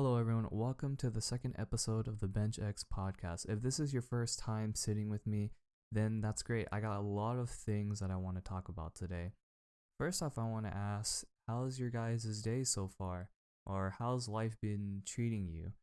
Hello, everyone. Welcome to the second episode of the Bench X podcast. If this is your first time sitting with me, then that's great. I got a lot of things that I want to talk about today. First off, I want to ask, how's your guys' day so far? Or how's life been treating you?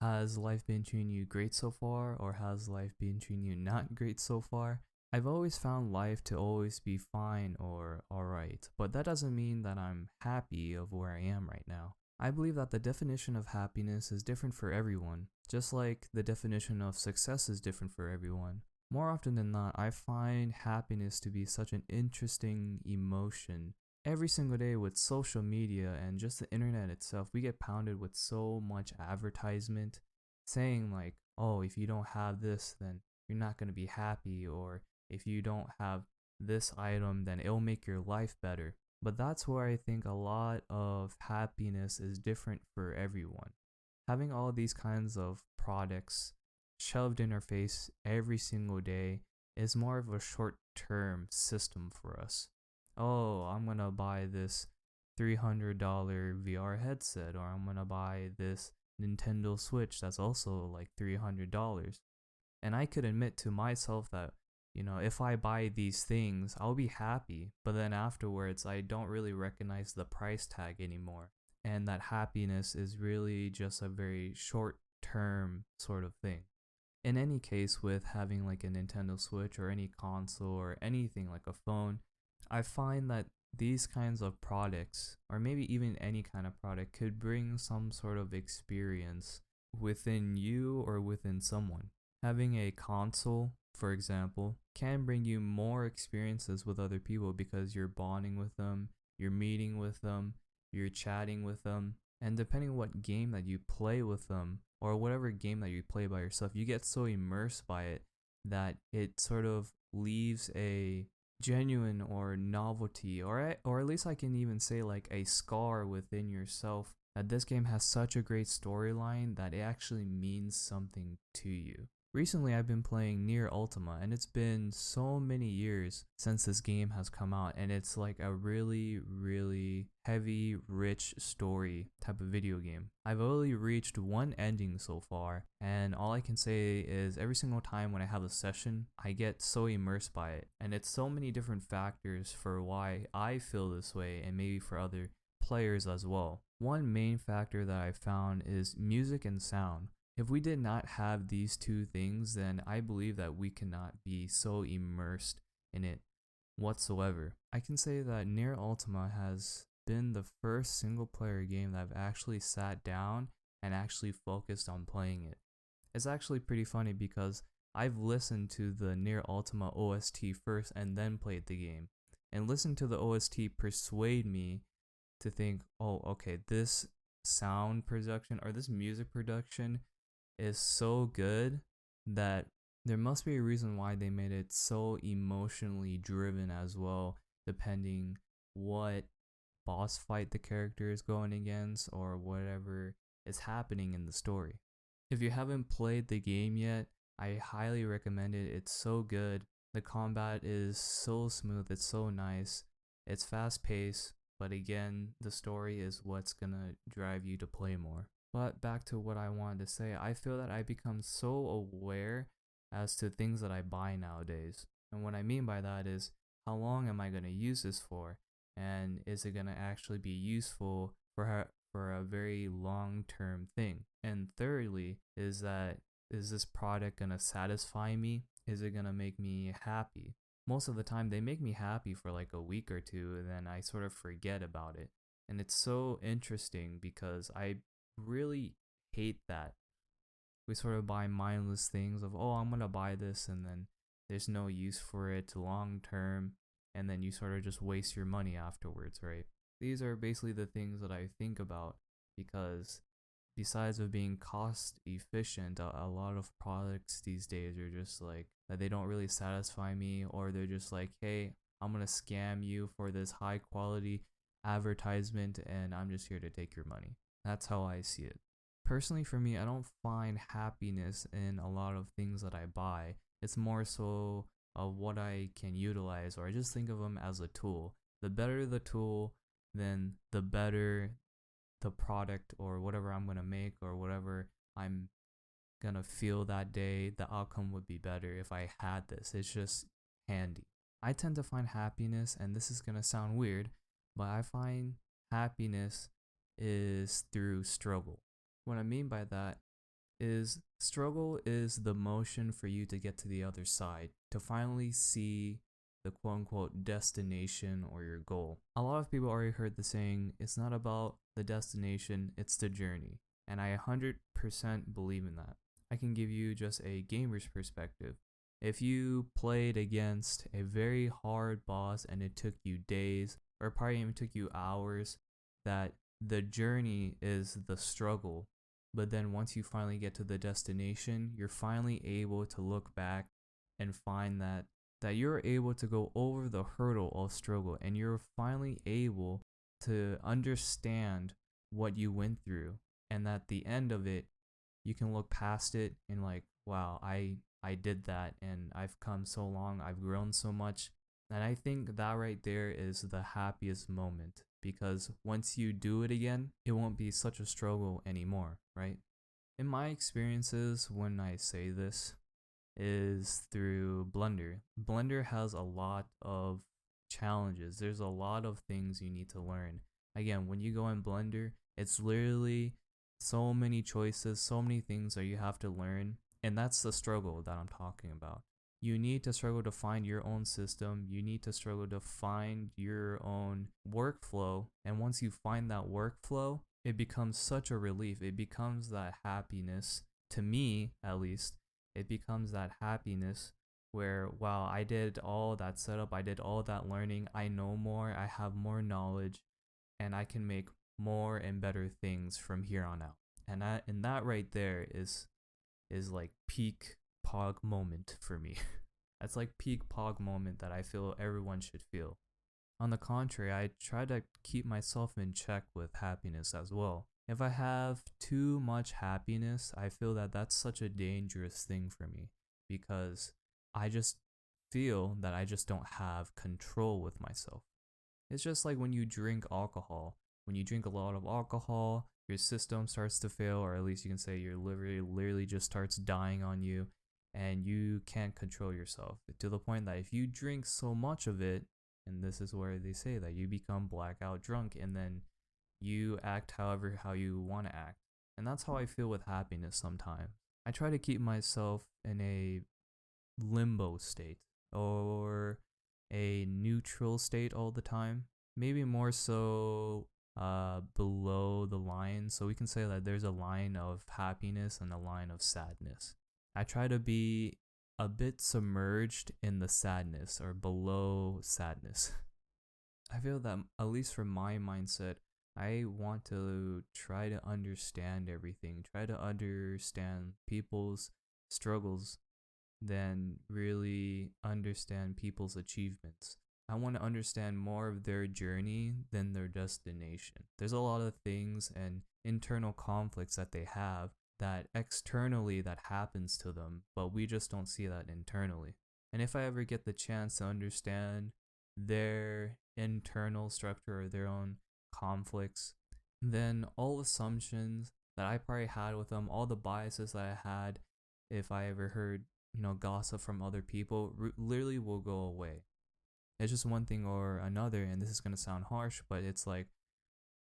Has life been treating you great so far, or has life been treating you not great so far? I've always found life to always be fine or alright, but that doesn't mean that I'm happy of where I am right now. I believe that the definition of happiness is different for everyone, just like the definition of success is different for everyone. More often than not, I find happiness to be such an interesting emotion. Every single day with social media and just the internet itself, we get pounded with so much advertisement saying like, oh, if you don't have this, then you're not going to be happy, or if you don't have this item, then it'll make your life better. But that's where I think a lot of happiness is different for everyone. Having all these kinds of products shoved in our face every single day is more of a short-term system for us. Oh, I'm gonna buy this $300 VR headset, or I'm gonna buy this Nintendo Switch that's also like $300. And I could admit to myself that if I buy these things, I'll be happy, but then afterwards, I don't really recognize the price tag anymore. And that happiness is really just a very short term sort of thing. In any case, with having like a Nintendo Switch or any console or anything like a phone, I find that these kinds of products, or maybe even any kind of product, could bring some sort of experience within you or within someone. Having a console, for example, can bring you more experiences with other people because you're bonding with them, you're meeting with them, you're chatting with them, and depending on what game that you play with them, or whatever game that you play by yourself, you get so immersed by it that it sort of leaves a genuine or novelty, or at least I can even say like a scar within yourself, that this game has such a great storyline that it actually means something to you. Recently, I've been playing Nier Ultima, and it's been so many years since this game has come out, and it's like a really, really heavy, rich story type of video game. I've only reached one ending so far, and all I can say is every single time when I have a session, I get so immersed by it, and it's so many different factors for why I feel this way, and maybe for other players as well. One main factor that I found is music and sound. If we did not have these two things, then I believe that we cannot be so immersed in it whatsoever. I can say that Nier Ultima has been the first single player game that I've actually sat down and actually focused on playing it. It's actually pretty funny because I've listened to the Nier Ultima OST first and then played the game. And listening to the OST persuade me to think, oh, okay, this sound production or this music production is so good that there must be a reason why they made it so emotionally driven as well, depending what boss fight the character is going against or whatever is happening in the story. If you haven't played the game yet, I highly recommend it. It's so good. The combat is so smooth, it's so nice, it's fast paced, but again, the story is what's gonna drive you to play more. But back to what I wanted to say, I feel that I become so aware as to things that I buy nowadays. And what I mean by that is, how long am I going to use this for? And is it going to actually be useful for a very long-term thing? And thirdly, is this product going to satisfy me? Is it going to make me happy? Most of the time, they make me happy for like a week or two, and then I sort of forget about it. And it's so interesting because I really hate that we sort of buy mindless things of, oh, I'm gonna buy this, and then there's no use for it long term, and then you sort of just waste your money afterwards, right? These are basically the things that I think about, because besides of being cost efficient, a lot of products these days are just like that they don't really satisfy me, or they're just like, hey, I'm gonna scam you for this high quality advertisement and I'm just here to take your money. That's how I see it. Personally, for me, I don't find happiness in a lot of things that I buy. It's more so of what I can utilize, or I just think of them as a tool. The better the tool, then the better the product or whatever I'm going to make or whatever I'm going to feel that day, the outcome would be better if I had this. It's just handy. I tend to find happiness, and this is going to sound weird, but I find happiness is through struggle. What I mean by that is struggle is the motion for you to get to the other side, to finally see the quote unquote destination or your goal. A lot of people already heard the saying, it's not about the destination, it's the journey. And I 100% believe in that. I can give you just a gamer's perspective. If you played against a very hard boss and it took you days, or probably even took you hours, that the journey is the struggle. But then once you finally get to the destination, you're finally able to look back and find that you're able to go over the hurdle of struggle, and you're finally able to understand what you went through, and at the end of it, you can look past it and like, wow, I did that, and I've come so long, I've grown so much. And I think that right there is the happiest moment, because once you do it again, it won't be such a struggle anymore, right? In my experiences, when I say this, is through Blender. Blender has a lot of challenges. There's a lot of things you need to learn. Again, when you go in Blender, it's literally so many choices, so many things that you have to learn. And that's the struggle that I'm talking about. You need to struggle to find your own system. You need to struggle to find your own workflow. And once you find that workflow, it becomes such a relief. It becomes that happiness, to me at least. It becomes that happiness where, wow, I did all that setup, I did all that learning, I know more, I have more knowledge, and I can make more and better things from here on out. And that right there is like peak pog moment for me. That's like peak pog moment that I feel everyone should feel. On the contrary, I try to keep myself in check with happiness as well. If I have too much happiness, I feel that that's such a dangerous thing for me, because I just feel that I just don't have control with myself. It's just like when you drink alcohol. When you drink a lot of alcohol, your system starts to fail, or at least you can say your liver literally just starts dying on you, and you can't control yourself to the point that if you drink so much of it, and this is where they say that you become blackout drunk, and then you act how you want to act. And that's how I feel with happiness sometimes. I try to keep myself in a limbo state or a neutral state all the time. Maybe more so below the line. So we can say that there's a line of happiness and a line of sadness. I try to be a bit submerged in the sadness or below sadness. I feel that, at least from my mindset, I want to try to understand everything, try to understand people's struggles, then really understand people's achievements. I want to understand more of their journey than their destination. There's a lot of things and internal conflicts that they have that externally that happens to them, but we just don't see that internally. And if I ever get the chance to understand their internal structure or their own conflicts, then all assumptions that I probably had with them, all the biases that I had, if I ever heard, gossip from other people, literally will go away. It's just one thing or another, and this is going to sound harsh, but it's like,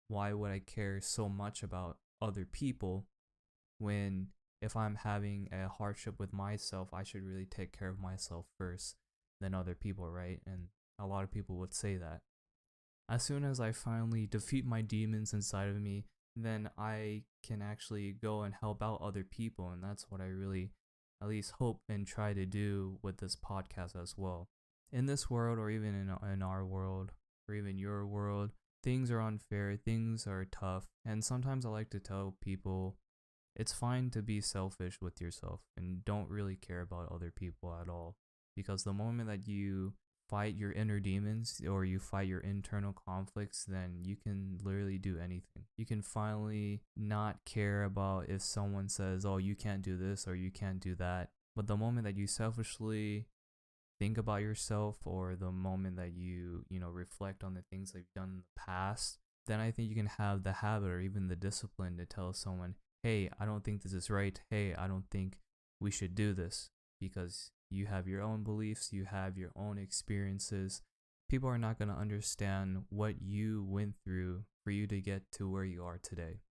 why would I care so much about other people when if I'm having a hardship with myself, I should really take care of myself first than other people, right? And a lot of people would say that. As soon as I finally defeat my demons inside of me, then I can actually go and help out other people. And that's what I really at least hope and try to do with this podcast as well. In this world, or even in our world, or even your world, things are unfair, things are tough. And sometimes I like to tell people it's fine to be selfish with yourself and don't really care about other people at all. Because the moment that you fight your inner demons or you fight your internal conflicts, then you can literally do anything. You can finally not care about if someone says, oh, you can't do this or you can't do that. But the moment that you selfishly think about yourself, or the moment that you reflect on the things that you've done in the past, then I think you can have the habit or even the discipline to tell someone, hey, I don't think this is right. Hey, I don't think we should do this, because you have your own beliefs, you have your own experiences. People are not going to understand what you went through for you to get to where you are today.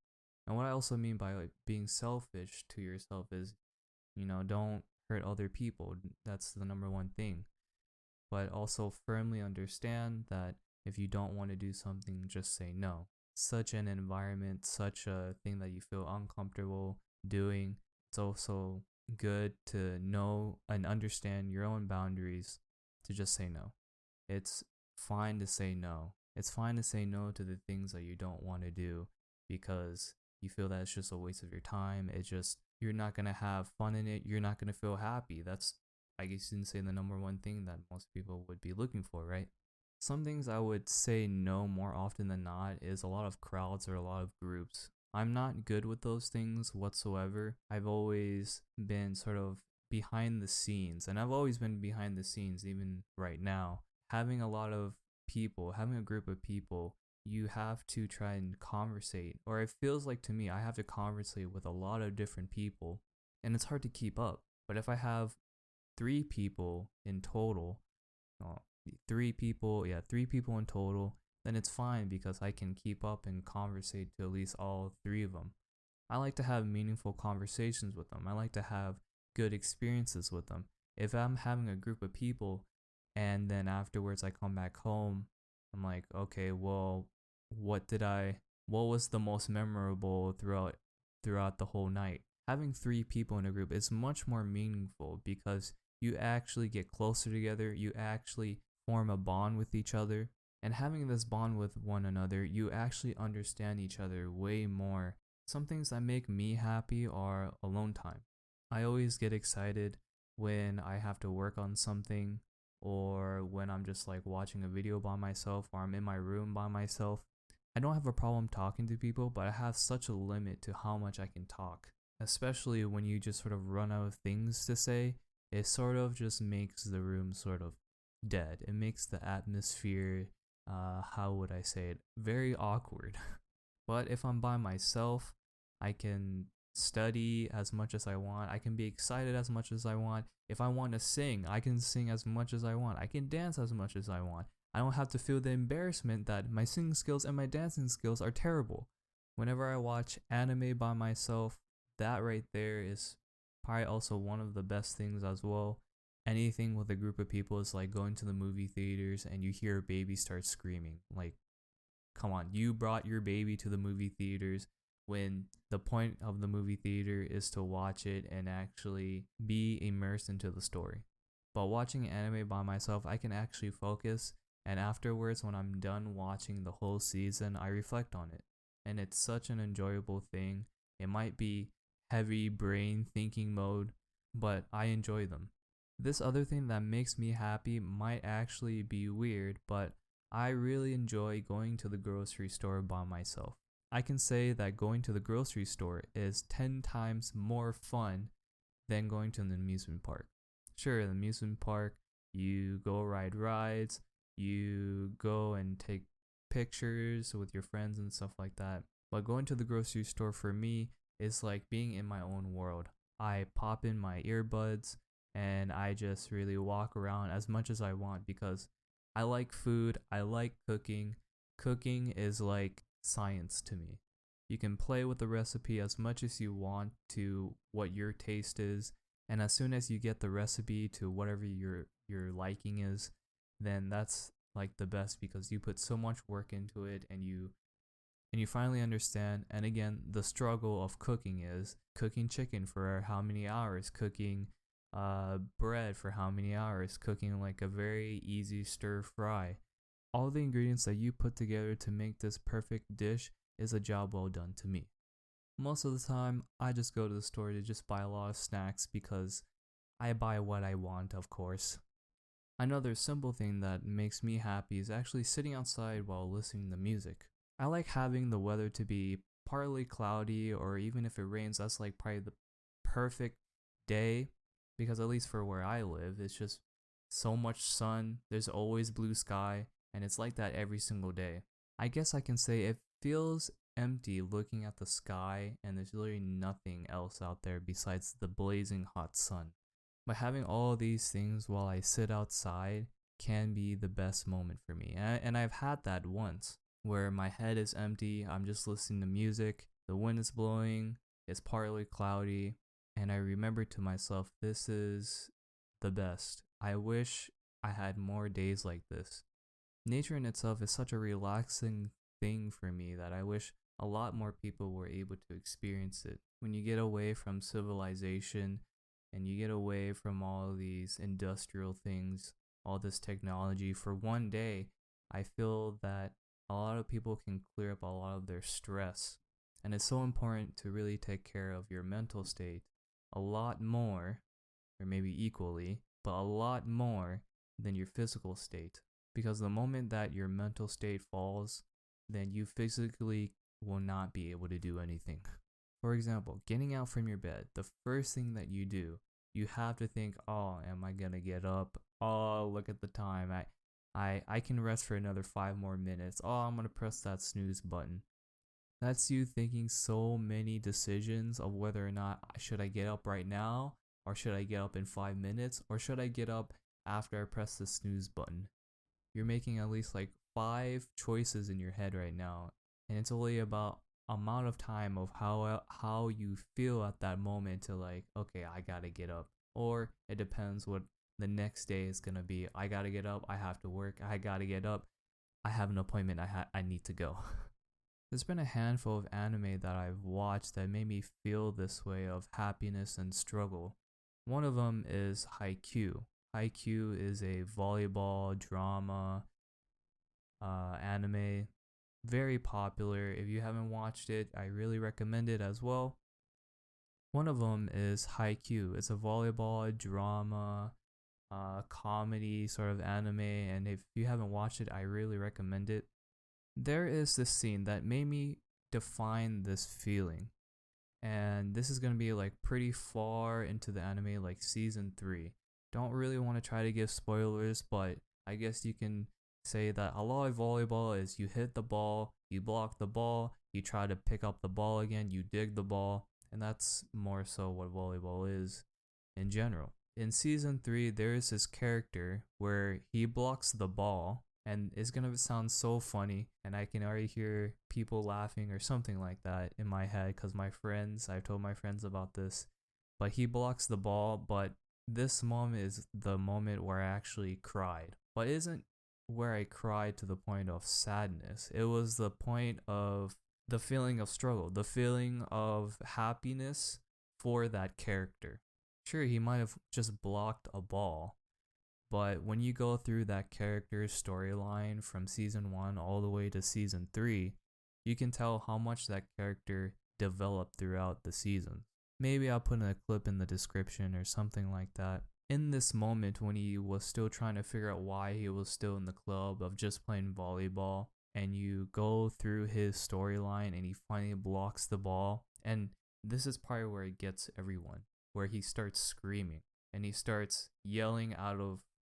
And what I also mean by like being selfish to yourself is, don't hurt other people. That's the number one thing. But also firmly understand that if you don't want to do something, just say no. Such an environment, such a thing that you feel uncomfortable doing, it's also good to know and understand your own boundaries, to just say no. It's fine to say no. It's fine to say no to the things that you don't want to do because you feel that it's just a waste of your time. You're not going to have fun in it. You're not going to feel happy. That's, I guess you can say, the number one thing that most people would be looking for, right? Some things I would say no more often than not is a lot of crowds or a lot of groups. I'm not good with those things whatsoever. I've always been sort of behind the scenes, and I've always been behind the scenes even right now. Having a lot of people, having a group of people, you have to try and conversate, or it feels like to me, I have to conversate with a lot of different people, and it's hard to keep up. But if I have three people in total, three people in total, then it's fine because I can keep up and conversate to at least all three of them. I like to have meaningful conversations with them. I like to have good experiences with them. If I'm having a group of people and then afterwards I come back home, I'm like, okay, well, what was the most memorable throughout the whole night? Having three people in a group is much more meaningful because you actually get closer together, you actually form a bond with each other, and having this bond with one another, you actually understand each other way more. Some things that make me happy are alone time. I always get excited when I have to work on something, or when I'm just like watching a video by myself, or I'm in my room by myself. I don't have a problem talking to people, but I have such a limit to how much I can talk, especially when you just sort of run out of things to say. It sort of just makes the room sort of dead. It makes the atmosphere, how would I say it, very awkward. But if I'm by myself, I can study as much as I want. I can be excited as much as I want. If I want to sing, I can sing as much as I want. I can dance as much as I want. I don't have to feel the embarrassment that my singing skills and my dancing skills are terrible. Whenever I watch anime by myself, that right there is probably also one of the best things as well. Anything with a group of people is like going to the movie theaters and you hear a baby start screaming. Like, come on, you brought your baby to the movie theaters when the point of the movie theater is to watch it and actually be immersed into the story. But watching anime by myself, I can actually focus, and afterwards, when I'm done watching the whole season, I reflect on it. And it's such an enjoyable thing. It might be heavy brain thinking mode, but I enjoy them. This other thing that makes me happy might actually be weird, but I really enjoy going to the grocery store by myself. I can say that going to the grocery store is 10 times more fun than going to an amusement park. Sure, the amusement park, you go ride rides, you go and take pictures with your friends and stuff like that. But going to the grocery store for me is like being in my own world. I pop in my earbuds and I just really walk around as much as I want because I like food, I like cooking. Cooking is like science to me. You can play with the recipe as much as you want to what your taste is, and as soon as you get the recipe to whatever your liking is, then that's like the best because you put so much work into it and you finally understand. And again, the struggle of cooking is cooking chicken for how many hours, cooking bread for how many hours, cooking like a very easy stir fry. All the ingredients that you put together to make this perfect dish is a job well done to me. Most of the time, I just go to the store to just buy a lot of snacks because I buy what I want, of course. Another simple thing that makes me happy is actually sitting outside while listening to music. I like having the weather to be partly cloudy, or even if it rains, that's like probably the perfect day because at least for where I live, it's just so much sun, there's always blue sky, and it's like that every single day. I guess I can say it feels empty looking at the sky and there's literally nothing else out there besides the blazing hot sun. But having all these things while I sit outside can be the best moment for me. And I've had that once where my head is empty, I'm just listening to music, the wind is blowing, it's partly cloudy, and I remember to myself, this is the best. I wish I had more days like this. Nature in itself is such a relaxing thing for me that I wish a lot more people were able to experience it. When you get away from civilization and you get away from all these industrial things, all this technology for one day, I feel that a lot of people can clear up a lot of their stress. And it's so important to really take care of your mental state a lot more, or maybe equally, but a lot more than your physical state. Because the moment that your mental state falls, then you physically will not be able to do anything. For example, getting out from your bed, the first thing that you do, you have to think, oh, am I gonna get up? Oh, look at the time. I can rest for another 5 more minutes. Oh, I'm gonna press that snooze button. That's you thinking so many decisions of whether or not should I get up right now, or should I get up in 5 minutes, or should I get up after I press the snooze button. You're making at least like 5 choices in your head right now, and it's only about amount of time of how you feel at that moment to like, okay, I gotta get up. Or it depends what the next day is gonna be. I gotta get up, I have to work, I gotta get up, I have an appointment, I need to go. There's been a handful of anime that I've watched that made me feel this way of happiness and struggle. One of them is Haikyuu. Haikyuu is a volleyball drama anime, very popular. If you haven't watched it, I really recommend it as well. One of them is Haikyuu. It's a volleyball drama comedy sort of anime, and if you haven't watched it, I really recommend it. There is this scene that made me define this feeling, and this is going to be like pretty far into the anime, like season 3. Don't really want to try to give spoilers, but I guess you can say that a lot of volleyball is you hit the ball, you block the ball, you try to pick up the ball again, you dig the ball, and that's more so what volleyball is in general. In season 3, there is this character where he blocks the ball, and it's gonna sound so funny, and I can already hear people laughing or something like that in my head because I've told my friends about this, but he blocks the ball, but this moment is the moment where I actually cried. But it isn't where I cried to the point of sadness. It was the point of the feeling of struggle, the feeling of happiness for that character. Sure, he might have just blocked a ball, but when you go through that character's storyline from season 1 all the way to season 3, you can tell how much that character developed throughout the season. Maybe I'll put a clip in the description or something like that. In this moment when he was still trying to figure out why he was still in the club of just playing volleyball, and you go through his storyline and he finally blocks the ball, and this is probably where it gets everyone, where he starts screaming and he starts yelling out of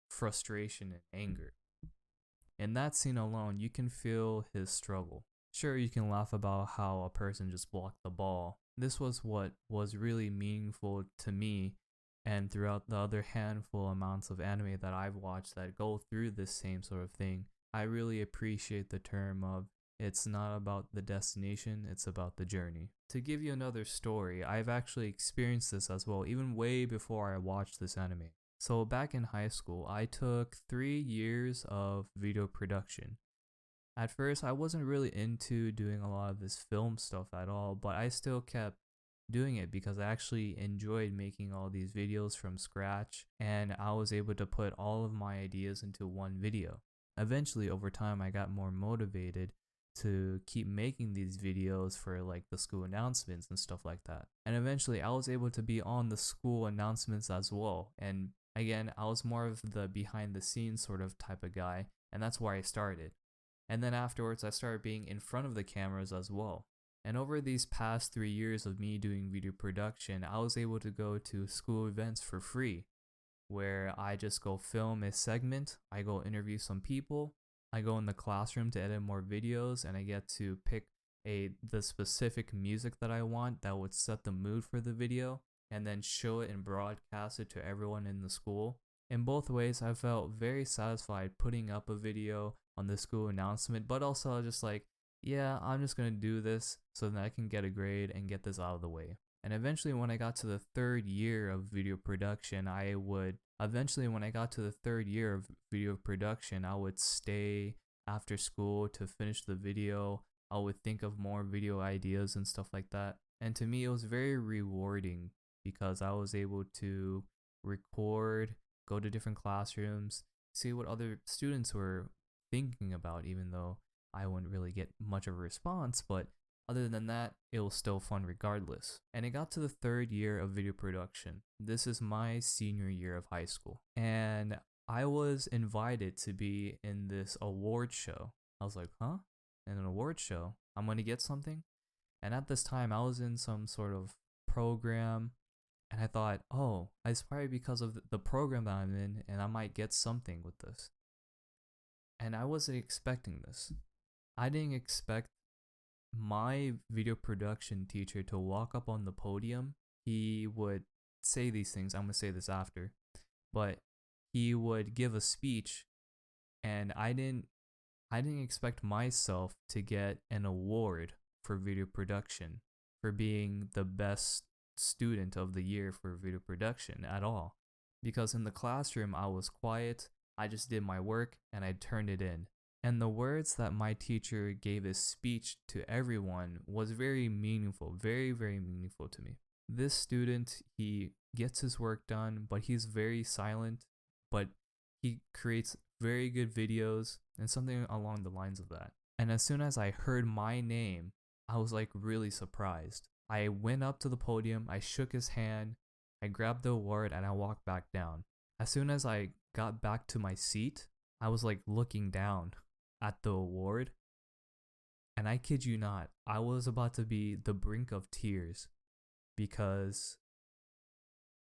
frustration and anger. In that scene alone, you can feel his struggle. Sure, you can laugh about how a person just blocked the ball. This was what was really meaningful to me, and throughout the other handful amounts of anime that I've watched that go through this same sort of thing. I really appreciate the term of it's not about the destination, it's about the journey. To give you another story, I've actually experienced this as well, even way before I watched this anime. So back in high school, I took 3 years of video production. At first, I wasn't really into doing a lot of this film stuff at all, but I still kept doing it because I actually enjoyed making all these videos from scratch, and I was able to put all of my ideas into one video. Eventually, over time, I got more motivated to keep making these videos for like the school announcements and stuff like that. And eventually, I was able to be on the school announcements as well. And again, I was more of the behind the scenes sort of type of guy, and that's where I started. And then afterwards, I started being in front of the cameras as well. And over these past 3 years of me doing video production, I was able to go to school events for free, where I just go film a segment, I go interview some people, I go in the classroom to edit more videos, and I get to pick the specific music that I want that would set the mood for the video, and then show it and broadcast it to everyone in the school. In both ways, I felt very satisfied putting up a video on the school announcement, but also just like, yeah, I'm just gonna do this so that I can get a grade and get this out of the way. And eventually, when I got to the third year of video production, I would stay after school to finish the video. I would think of more video ideas and stuff like that. And to me, it was very rewarding because I was able to record, go to different classrooms, see what other students were thinking about, even though I wouldn't really get much of a response. But other than that, it was still fun regardless. And it got to the third year of video production. This is my senior year of high school. And I was invited to be in this award show. I was like, huh? In an award show? I'm going to get something? And at this time, I was in some sort of program. And I thought, oh, it's probably because of the program that I'm in, and I might get something with this. And I wasn't expecting this. I didn't expect my video production teacher to walk up on the podium. He would say these things. I'm going to say this after. But he would give a speech, and I didn't expect myself to get an award for video production for being the best student of the year for video production at all. Because in the classroom, I was quiet. I just did my work and I turned it in. And the words that my teacher gave his speech to everyone was very meaningful, very, very meaningful to me. This student, he gets his work done, but he's very silent, but he creates very good videos and something along the lines of that. And as soon as I heard my name, I was like really surprised. I went up to the podium, I shook his hand, I grabbed the award, and I walked back down. As soon as I got back to my seat, I was like looking down at the award, and I kid you not, I was about to be the brink of tears, because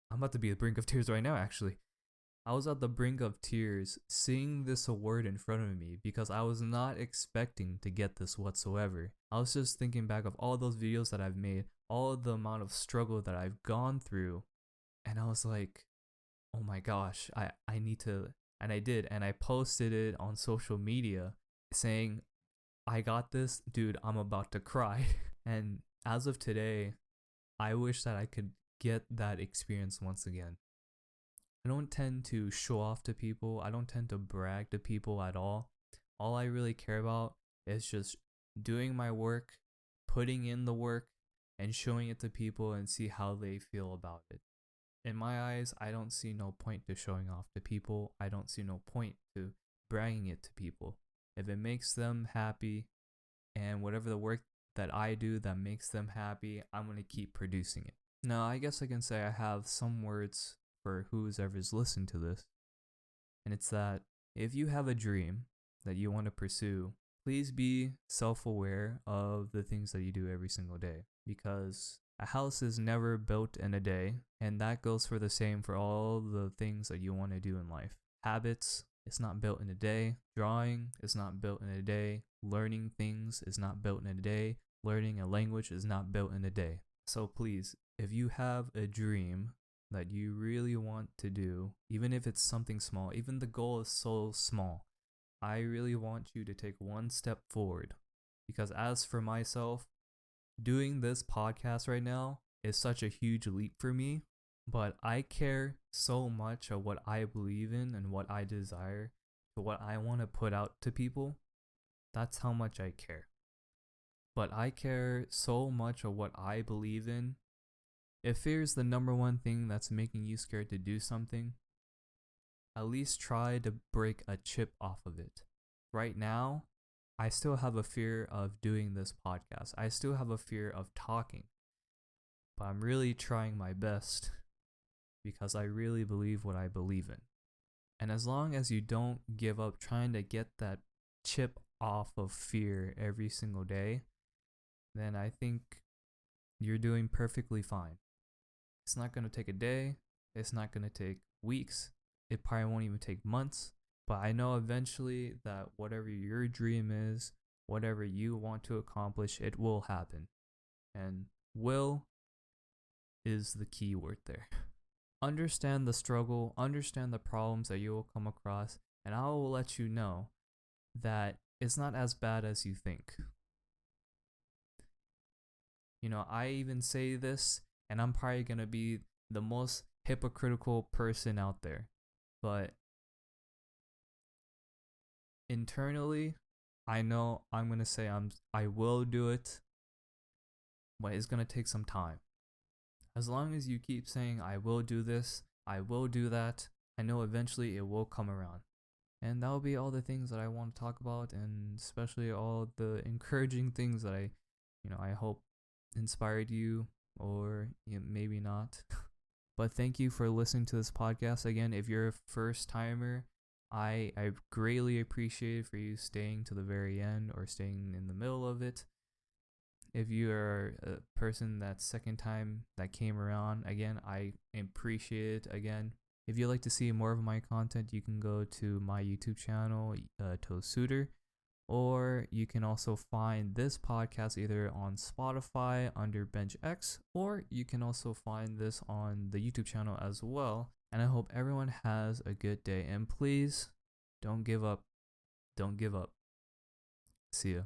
I'm about to be the brink of tears right now actually. I was at the brink of tears seeing this award in front of me because I was not expecting to get this whatsoever. I was just thinking back of all those videos that I've made, all of the amount of struggle that I've gone through, and I was like, oh my gosh, I need to, and I did, and I posted it on social media saying, I got this, dude, I'm about to cry. And as of today, I wish that I could get that experience once again. I don't tend to show off to people. I don't tend to brag to people at all. All I really care about is just doing my work, putting in the work, and showing it to people and see how they feel about it. In my eyes, I don't see no point to showing off to people. I don't see no point to bragging it to people. If it makes them happy, and whatever the work that I do that makes them happy, I'm going to keep producing it. Now, I guess I can say I have some words for who's ever's listened to this. And it's that if you have a dream that you want to pursue, please be self-aware of the things that you do every single day. Because a house is never built in a day, and that goes for the same for all the things that you want to do in life. Habits, it's not built in a day. Drawing is not built in a day. Learning things is not built in a day. Learning a language is not built in a day. So please, if you have a dream that you really want to do, even if it's something small, even the goal is so small, I really want you to take one step forward. Because as for myself, doing this podcast right now is such a huge leap for me, but I care so much of what I believe in and what I desire, to what I want to put out to people. That's how much I care. But I care so much of what I believe in. If fear is the number one thing that's making you scared to do something, at least try to break a chip off of it. Right now, I still have a fear of doing this podcast. I still have a fear of talking. But I'm really trying my best because I really believe what I believe in. And as long as you don't give up trying to get that chip off of fear every single day, then I think you're doing perfectly fine. It's not going to take a day. It's not going to take weeks. It probably won't even take months. But I know eventually that whatever your dream is, whatever you want to accomplish, it will happen. And will is the key word there. Understand the struggle, understand the problems that you will come across, and I will let you know that it's not as bad as you think. I even say this, and I'm probably gonna be the most hypocritical person out there, but internally, I know I'm gonna say I will do it, but it's gonna take some time. As long as you keep saying I will do this, I will do that, I know eventually it will come around. And that will be all the things that I want to talk about, and especially all the encouraging things that I hope inspired you, or maybe not. But thank you for listening to this podcast. Again, if you're a first timer, I greatly appreciate it for you staying to the very end or staying in the middle of it. If you are a person that's second time that came around, again, I appreciate it again. If you'd like to see more of my content, you can go to my YouTube channel, Tosuter, or you can also find this podcast either on Spotify under Bench X, or you can also find this on the YouTube channel as well. And I hope everyone has a good day. And please, don't give up. Don't give up. See ya.